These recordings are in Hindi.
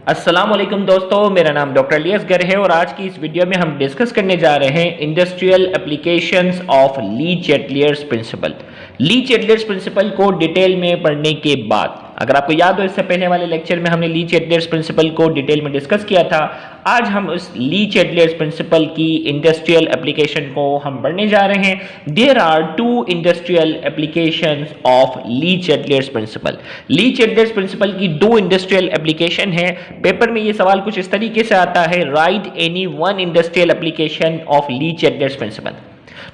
अस्सलाम वालेकुम दोस्तों, मेरा नाम डॉक्टर इलियास गर है और आज की इस वीडियो में हम डिस्कस करने जा रहे हैं industrial applications of Le Chatelier's principle. Le Chatelier's principle को डिटेल में पढ़ने के बाद, अगर आपको याद हो इससे पहले वाले लेक्चर में हमने ली चैटलियर्स प्रिंसिपल को डिटेल में डिस्कस किया था। आज हम इस ली चैटलियर्स प्रिंसिपल की इंडस्ट्रियल एप्लीकेशन को हम पढ़ने जा रहे हैं। There are two industrial applications of Le Chatelier's principle. Le Chatelier's principle की दो इंडस्ट्रियल एप्लीकेशन है। पेपर में ये सवाल कुछ इस तरीके से आता है, write any one industrial application of Le Chatelier's principle.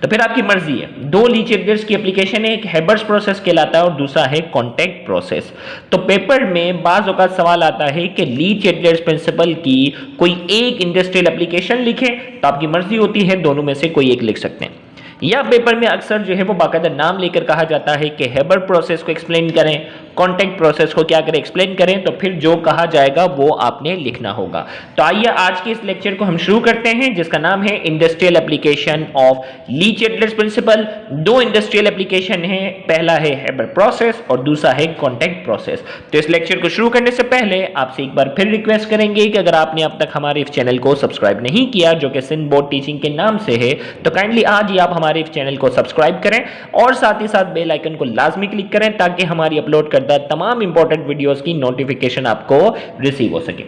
तो फिर आपकी मर्जी है। दो ली चैटलियर्स की एप्लीकेशन है, एक हेबर्स प्रोसेस कहलाता है और दूसरा है कॉन्टैक्ट प्रोसेस। तो पेपर में बाज औकात सवाल आता है कि ली चैटलियर्स प्रिंसिपल की कोई एक इंडस्ट्रियल एप्लीकेशन लिखें, तो आपकी मर्जी होती है, दोनों में से कोई एक लिख सकते हैं। या पेपर में अक्सर जो है वो बाकायदा नाम लेकर कहा जाता है कि हेबर प्रोसेस को एक्सप्लेन करें, कॉन्टैक्ट प्रोसेस को क्या करें, एक्सप्लेन करें, तो फिर जो कहा जाएगा वो आपने लिखना होगा। तो आइए आज के इस लेक्चर को हम शुरू करते हैं, जिसका नाम है industrial application of Le Chatelier's principle. दो इंडस्ट्रियल एप्लीकेशन है, पहला है हेबर प्रोसेस और दूसरा है कॉन्टैक्ट प्रोसेस। तो इस लेक्चर को शुरू करने से पहले आपसे एक बार फिर रिक्वेस्ट करेंगे कि अगर आपने अब तक हमारे इस चैनल को सब्सक्राइब नहीं किया, जो कि सिंध बोर्ड टीचिंग के नाम से है, तो काइंडली आज ही आप हमारे इस चैनल को सब्सक्राइब करें और साथ ही साथ बेल आइकन को लाजमी क्लिक करें ताकि हमारी अपलोड करदा तमाम इंपॉर्टेंट वीडियोस की नोटिफिकेशन आपको रिसीव हो सके।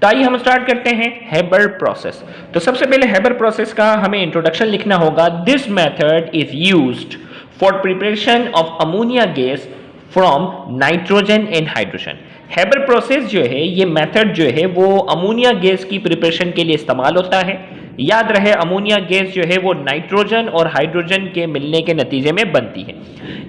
तो आइए हम स्टार्ट करते हैं हेबर प्रोसेस। तो सबसे पहले हेबर प्रोसेस का हमें इंट्रोडक्शन लिखना होगा। This method is used for preparation of ammonia gas from nitrogen and hydrogen. Haber process जो है, ये मेथड जो है वो अमोनिया गैस की प्रिपरेशन के लिए इस्तेमाल होता है। याद रहे, अमोनिया गैस जो है वो नाइट्रोजन और हाइड्रोजन के मिलने के नतीजे में बनती है।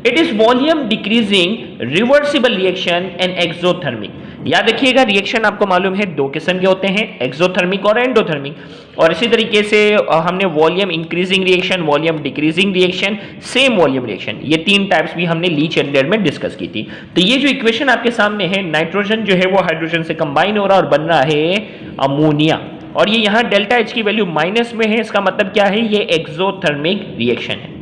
It is volume decreasing reversible reaction and exothermic. याद रखिएगा, रिएक्शन आपको मालूम है दो किस्म के होते हैं, एक्सोथर्मिक और एंडोथर्मिक। और इसी तरीके से हमने volume increasing reaction, volume decreasing reaction, same volume reaction, ये तीन टाइप्स भी हमने ली चैटलियर में डिस्कस की थी। तो ये जो इक्वेशन आपके सामने है, नाइट्रोजन जो है वो हाइड्रोजन से कंबाइन हो रहा है और बन रहा है अमोनिया, और ये यहाँ डेल्टा एच की वैल्यू माइनस में है। इसका मतलब क्या है, ये एक्सोथर्मिक रिएक्शन है।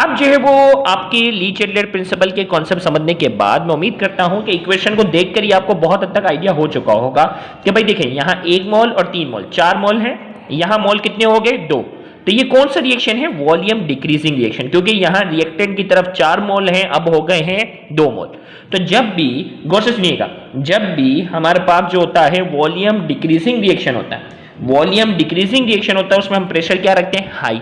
अब जो है वो आपके ली चैटलियर प्रिंसिपल के कॉन्सेप्ट समझने के बाद मैं उम्मीद करता हूं कि इक्वेशन को देखकर ही आपको बहुत हद तक आइडिया हो चुका होगा कि भाई देखें, यहाँ 1 मोल और 3 मोल, 4 मोल है, यहाँ मोल कितने हो गए, 2। तो ये कौन सा रिएक्शन है, वॉल्यूम डिक्रीजिंग रिएक्शन, क्योंकि यहाँ रिएक्टेंट की तरफ 4 मोल हैं, अब हो गए हैं 2 मोल। तो जब भी, गौर से सुनिएगा, जब भी हमारे पास जो होता है वॉल्यूम डिक्रीजिंग रिएक्शन होता है, वॉल्यूम डिक्रीजिंग रिएक्शन होता है, उसमें हम प्रेशर क्या रखते हैं, हाई।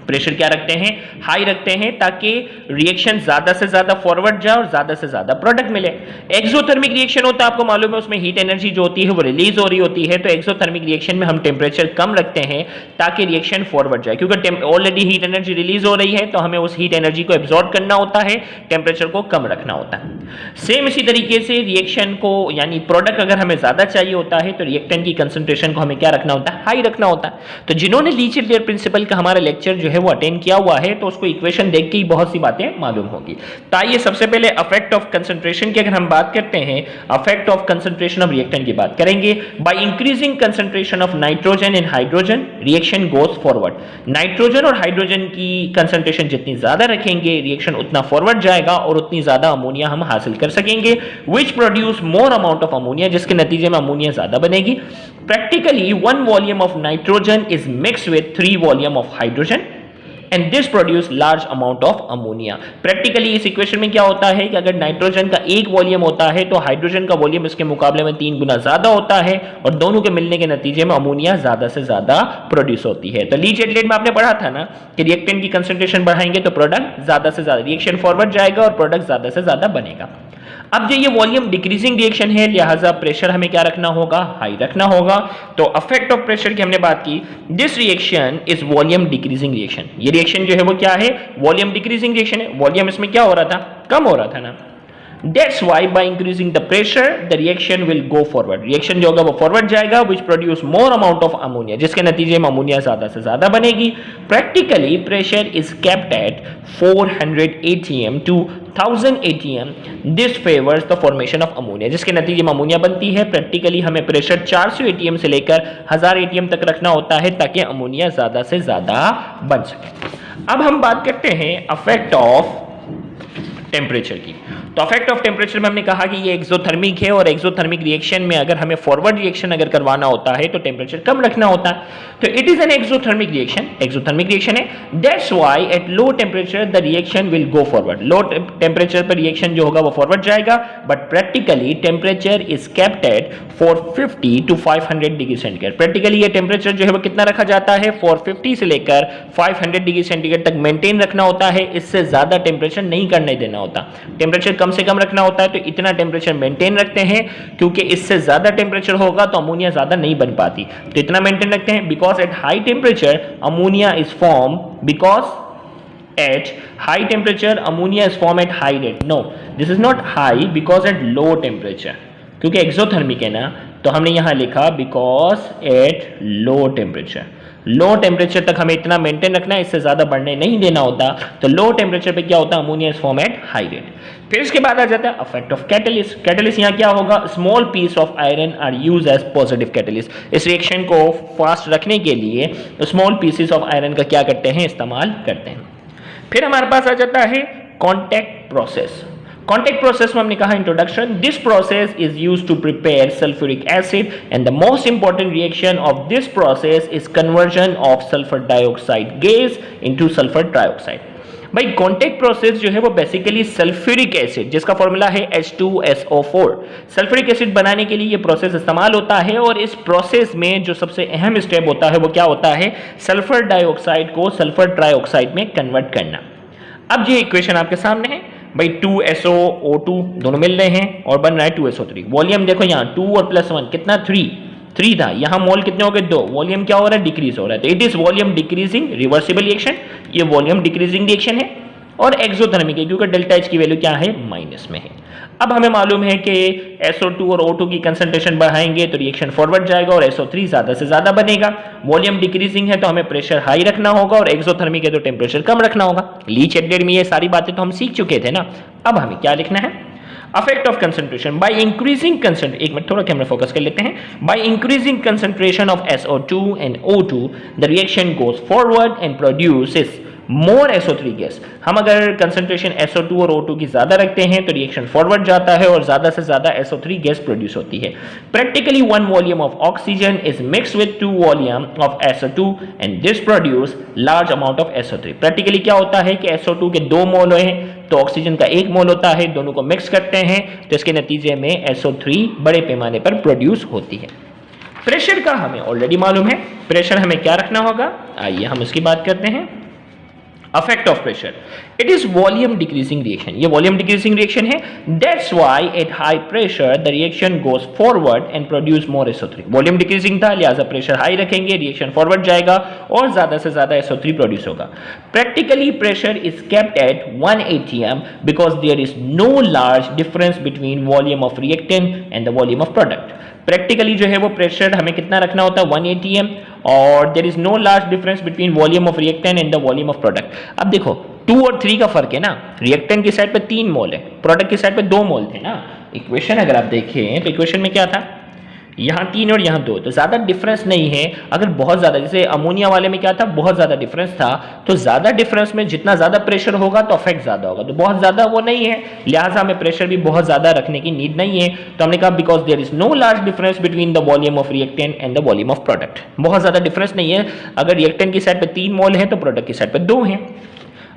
प्रेशर क्या रखते हैं, हाई रखते हैं, ताकि रिएक्शन ज्यादा से ज्यादा फॉरवर्ड जाए और ज्यादा से ज्यादा प्रोडक्ट मिले। एक्सोथर्मिक रिएक्शन होता है, आपको मालूम है, उसमें हीट एनर्जी जो होती है वो रिलीज हो रही होती है। तो एक्सोथर्मिक रिएक्शन में हम टेम्परेचर कम रखते हैं ताकि रिएक्शन फॉरवर्ड जाए, क्योंकि ऑलरेडी हीट एनर्जी रिलीज हो रही है, तो हमें उस हीट एनर्जी को एब्जॉर्ब करना होता है, टेम्परेचर को कम रखना होता है। सेम इसी तरीके से रिएक्शन को, यानी प्रोडक्ट अगर हमें ज्यादा चाहिए होता है तो रिएक्टेंट की कंसंट्रेशन को हमें क्या रखना होता है, हाई रखना होता है। तो जिन्होंने ली चैटलियर प्रिंसिपल का हमारा लेक्चर जो है वो अटेंड किया हुआ है, तो उसको इक्वेशन देख के ही बहुत सी बातें मालूम होगी। तो आइए सबसे पहले अफेक्ट ऑफ कंसंट्रेशन की अगर हम बात करते हैं, effect of concentration of reactant की बात करेंगे। By increasing concentration of nitrogen and hydrogen reaction goes forward. Nitrogen और हाइड्रोजन की कंसंट्रेशन जितनी ज्यादा रखेंगे, रिएक्शन उतना फॉरवर्ड जाएगा और उतनी ज्यादा अमोनिया हम हासिल कर सकेंगे, which produce more amount of ammonia, जिसके नतीजे में अमोनिया ज्यादा बनेगी। Practically 1 volume of nitrogen is mixed with 3 volume of hydrogen and this produce large amount of ammonia। Practically इस इक्वेशन में क्या होता है कि अगर नाइट्रोजन का 1 वॉल्यूम होता है तो हाइड्रोजन का वॉल्यूम इसके मुकाबले में 3 गुना ज्यादा होता है, और दोनों के मिलने के नतीजे में अमोनिया ज्यादा से ज्यादा प्रोड्यूस होती है। तो ली चैटलियर में आपने पढ़ा था ना कि रिएक्टेंट की कंसंट्रेशन बढ़ाएंगे तो प्रोडक्ट ज्यादा से ज्यादा, रिएक्शन फॉरवर्ड जाएगा और प्रोडक्ट ज्यादा से ज्यादा बनेगा। अब जो ये वॉल्यूम डिक्रीजिंग रिएक्शन है, लिहाजा प्रेशर हमें क्या रखना होगा, हाई रखना होगा। तो अफेक्ट ऑफ प्रेशर की हमने बात की। This reaction is volume decreasing reaction. ये रिएक्शन जो है वो क्या है, वॉल्यूम डिक्रीजिंग रिएक्शन है। वॉल्यूम इसमें क्या हो रहा था, कम हो रहा था ना। That's why by increasing the pressure the reaction will go forward। Reaction जो होगा वो फॉरवर्ड जाएगा, which produce more amount of ammonia, जिसके नतीजे में अमोनिया ज्यादा से ज्यादा बनेगी। Practically pressure is kept at 400 atm to 1000 atm। This favors the formation of ammonia, जिसके नतीजे में अमोनिया बनती है। प्रैक्टिकली हमें प्रेशर 400 atm से लेकर 1000 atm तक रखना होता है ताकि अमोनिया ज्यादा से ज्यादा बन सके। अब हम बात करते हैं अफेक्ट ऑफ टेम्परेचर की। तो अफेक्ट ऑफ टेम्परेचर में हमने कहा कि ये एक्सोथर्मिक है और एक्सोथर्मिक रिएक्शन में अगर हमें फॉरवर्ड रिएक्शन अगर करवाना होता है तो टेम्परेचर कम रखना होता है, तो it is an exothermic reaction है। That's why at low temperature the reaction will go forward. Low temperature पर रिएक्शन जो होगा वो फॉरवर्ड जाएगा, but practically temperature is kept at 450 to 500 degree centigrade. Practically ये टेम्परेचर जो है वो कितना रखा जाता है, 450 से लेकर 500 डिग्री सेंटीग्रेड तक मेंटेन रखना होता है। इससे ज्यादा टेम्परेचर नहीं करने देना होता, टेम्परेचर कम से कम रखना होता है। तो इतना टेम्परेचर मेंटेन रखते हैं, क्योंकि इससे ज्यादा टेम्परेचर होगा तो अमोनिया ज्यादा नहीं बन पाती, तो इतना मेंटेन रखते हैं। Because at high temperature ammonia is form, because at high temperature ammonia is formed at high rate. No, this is not high because at low temperature, क्योंकि एक्सोथर्मिक है ना, तो हमने यहां लिखा because at low temperature. Low temperature तक हमें इतना मेंटेन रखना है, इससे ज्यादा बढ़ने नहीं देना होता। तो लो टेम्परेचर पे क्या होता है, ammonia is form at high rate. फिर इसके बाद आ जाता है अफेक्ट ऑफ कैटलिस्ट। कैटलिस्ट यहाँ क्या होगा, small piece of iron are use as positive catalyst. इस रिएक्शन को फास्ट रखने के लिए स्मॉल पीसेस ऑफ आयरन का क्या करते हैं, इस्तेमाल करते हैं। फिर हमारे पास आ जाता है कॉन्टैक्ट प्रोसेस। कॉन्टैक्ट प्रोसेस में हमने कहा introduction, this process is used to prepare sulphuric acid and the most important reaction of this process is conversion of sulphur dioxide gas into sulphur trioxide. भाई कॉन्टैक्ट प्रोसेस जो है वो बेसिकली सल्फ्यूरिक एसिड, जिसका फॉर्मूला है H2SO4, सल्फ्यूरिक एसिड बनाने के लिए ये प्रोसेस इस्तेमाल होता है। और इस प्रोसेस में जो सबसे अहम स्टेप होता है वो क्या होता है, सल्फर डाइऑक्साइड को सल्फर ट्राइऑक्साइड में कन्वर्ट करना। अब ये इक्वेशन आपके सामने है भाई, 2SO2 दोनों मिल रहे हैं और बन रहा है 2SO3। वॉल्यूम देखो यहाँ 2 और +1 कितना 3 था, यहाँ मोल कितने हो गए 2, वॉल्यूम क्या हो रहा है, डिक्रीज हो रहा है। तो it is volume decreasing reversible reaction, ये वॉल्यूम डिक्रीजिंग रिएक्शन है और एक्सोथर्मिक है, क्योंकि डेल्टा H की वैल्यू क्या है, माइनस में है। अब हमें मालूम है कि SO2 और O2 की कंसंट्रेशन बढ़ाएंगे तो रिएक्शन फॉरवर्ड जाएगा और SO3 ज्यादा से ज्यादा बनेगा। वॉल्यूम डिक्रीजिंग है तो हमें प्रेशर हाई रखना होगा और एक्सोथर्मिक है तो टेम्परेचर कम रखना होगा। लीच-एडेड में ये सारी बातें तो हम सीख चुके थे ना। अब हमें क्या लिखना है, affect of concentration by increasing concentration. एक मिनट थोड़ा कैमरा फोकस कर लेते हैं। By increasing concentration of SO2 and O2 the reaction goes forward and produces more SO3 gas. हम अगर कंसंट्रेशन SO2 और O2 की ज्यादा रखते हैं तो रिएक्शन फॉरवर्ड जाता है और ज्यादा से ज्यादा SO3 गैस प्रोड्यूस होती है। Practically 1 volume of oxygen is mixed with 2 volume of SO2 and this produce large amount of SO3। Practically क्या होता है कि SO2 के 2 मोल हैं तो ऑक्सीजन का 1 मोल होता है, दोनों को मिक्स करते हैं तो इसके नतीजे में SO3 बड़े पैमाने पर प्रोड्यूस होती है। प्रेशर का हमें ऑलरेडी मालूम है, प्रेशर हमें क्या रखना होगा, आइए हम इसकी बात करते हैं। Effect of pressure, it is volume decreasing reaction, ये वॉल्यूम डिक्रीजिंग रिएक्शन है। That's why at high pressure the reaction goes forward and produce more SO3। Volume decreasing था, लिहाजा प्रेशर हाई रखेंगे, रिएक्शन फॉरवर्ड जाएगा और ज्यादा से ज्यादा SO3 प्रोड्यूस होगा। Practically pressure is kept at 1 atm because there is no large difference between volume of reactant and the volume of product. Practically जो है वो प्रेशर हमें कितना रखना होता है, 1 atm, और there is no large difference between volume of reactant and the volume of product. अब देखो 2 और 3 का फर्क है ना, रिएक्टेंट की साइड पे 3 मोल है, प्रोडक्ट की साइड पे 2 मोल थे ना। इक्वेशन अगर आप देखें तो इक्वेशन में क्या था, यहाँ 3 और यहाँ 2, तो ज्यादा डिफरेंस नहीं है। अगर बहुत ज्यादा, जैसे अमोनिया वाले में क्या था, बहुत ज्यादा डिफरेंस था, तो ज्यादा डिफरेंस में जितना ज्यादा प्रेशर होगा तो अफेक्ट ज्यादा होगा, तो बहुत ज्यादा वो नहीं है, लिहाजा हमें प्रेशर भी बहुत ज्यादा रखने की नीड नहीं है। तो हमने कहा because there is no large difference between the volume of reactant and the volume of product. बहुत ज्यादा डिफरेंस नहीं है, अगर रिएक्टेंट की साइड पे 3 मोल है तो प्रोडक्ट की साइड पे 2 है।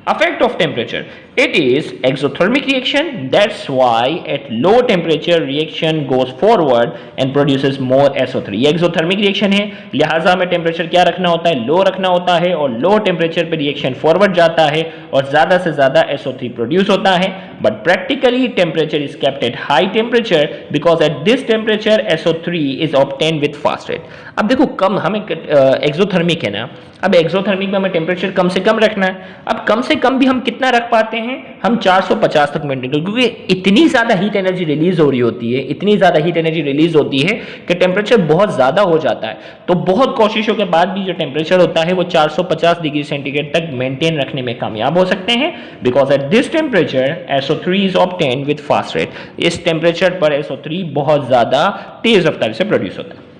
Effect of temperature, it is exothermic reaction, that's why at low temperature reaction goes forward and produces more SO3। ये exothermic reaction है, लिहाजा हमें टेम्परेचर क्या रखना होता है, लो रखना होता है और लो टेम्परेचर पे रिएक्शन फॉरवर्ड जाता है और ज्यादा से ज्यादा SO3 प्रोड्यूस होता है। But practically temperature is kept at high temperature because at this temperature SO3 is obtained with fast rate. अब देखो कम हमें एक्सोथर्मिक है ना, अब एक्सोथर्मिक में हमें टेम्परेचर कम से कम रखना है। अब कम से कम भी हम कितना रख पाते हैं, हम 450 तक मेंटेन कर, क्योंकि इतनी ज्यादा हीट एनर्जी रिलीज हो रही होती है, इतनी ज्यादा हीट एनर्जी रिलीज होती है कि टेम्परेचर बहुत ज्यादा हो जाता है। तो बहुत कोशिशों के बाद भी जो टेम्परेचर होता है वो 450 डिग्री सेंटीग्रेड तक मेंटेन रखने में कामयाब हो सकते हैं because at this temperature SO3 is obtained with fast rate. इस टेम्परेचर पर SO3 बहुत ज्यादा तेज रफ्तार से प्रोड्यूस होता है।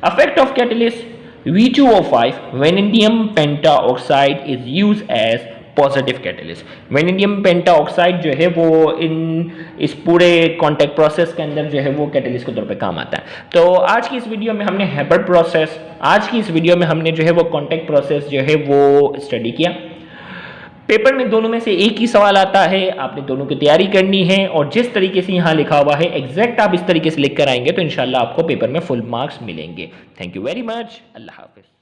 Effect of catalyst, V2O5 vanadium pentaoxide is used as positive catalyst. Vanadium pentoxide जो है वो इस पूरे कॉन्टैक्ट प्रोसेस के अंदर जो है वो कैटलिस्ट के तौर पे काम आता है। तो आज की इस वीडियो में हमने हेबर्ट प्रोसेस, आज की इस वीडियो में हमने जो है वो कॉन्टैक्ट प्रोसेस जो है वो स्टडी किया। पेपर में दोनों में से एक ही सवाल आता है, आपने दोनों की तैयारी करनी है और जिस तरीके से यहाँ लिखा हुआ है एग्जैक्ट आप इस तरीके से लिख कर आएंगे तो इंशाल्लाह आपको पेपर में फुल मार्क्स मिलेंगे। Thank you very much. Allah Hafiz.